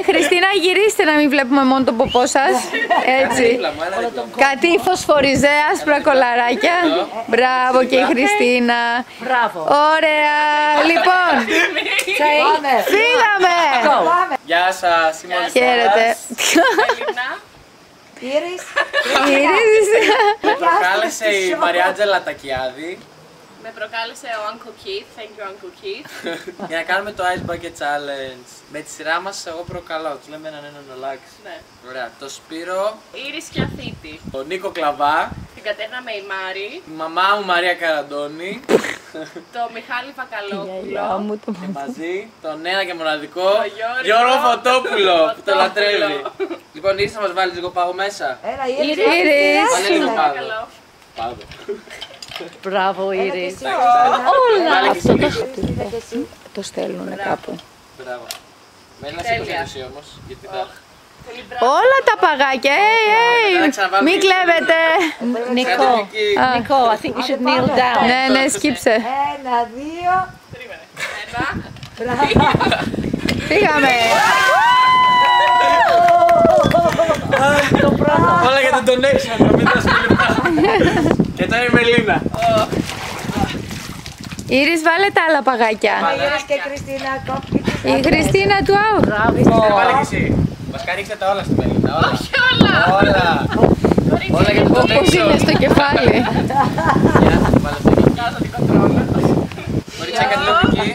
Χριστίνα, γυρίστε να μην βλέπουμε μόνο τον ποπό σας. Έτσι. Κάτι φωσφοριζέ, άσπρα κολαράκια. Μπράβο και η Χριστίνα. Μπράβο. Ωραία. Λοιπόν, φύγαμε. Γεια σας, είμαι ο Χαίρετε. Ήρης. Με προκάλεσε η Μαριάτζελα Τακιάδη Με προκάλεσε ο Uncle Keith. Thank you, Uncle Keith. για να κάνουμε το Ice Bucket Challenge. Με τη σειρά μας εγώ προκαλώ, τους λέμε έναν έναν ολάξι. Ναι. Ωραία, το Σπύρο, Ήρης και Αθήτη. τον Νίκο Κλαβά, Την Κατέρνα Μεϊμάρη. τη μαμά μου Μαρία Καραντώνη Το Μιχάλη Βακαλόπουλο. Γεια μου το και μαζί τον ένα και μοναδικό Γιώργο Γιώργο Φωτόπουλο που το Φωτόπουλο. λατρεύει. Λοιπόν, Ήρης θα μας βάλεις λίγο πάγο μέσα. Έλα, Ήρης. Βάλε λίγο πάγο. Παρακαλώ. Πάγο. Μπράβο, Ήρης. Όλα Βάλε και αυτό εσύ. το στέλνουνε κάπου. Μπράβο. Μένει να σήκωσε εσύ όμως, γιατί θα... Πολύ μπράβο. Όλα τα παγάκια, μην κλέβετε. Νικό, Νικό. Νικό, I think you should kneel down. Ναι, σκύψε. Ένα, δύο. Περίμενε. Ένα. Φύγαμε. Όλα για τον donation, να μην δώσουμε λεπτά. Και τώρα η Μελίνα. Ήρης, βάλε τα άλλα παγάκια. Ήρης και Χριστίνα, κόφτη. Η Χριστίνα του άου. Βάλε και εσύ. Μας ρίξε τα όλα στη Μελίνα, όλα. Όχι όλα. Όλα. Όλα για τον Όπως είναι donation. στο κεφάλι. Για, βάλε αυτό εκεί. Κάτω την κοντρόλα. Κορίτσια, κάτι εδώ εκεί.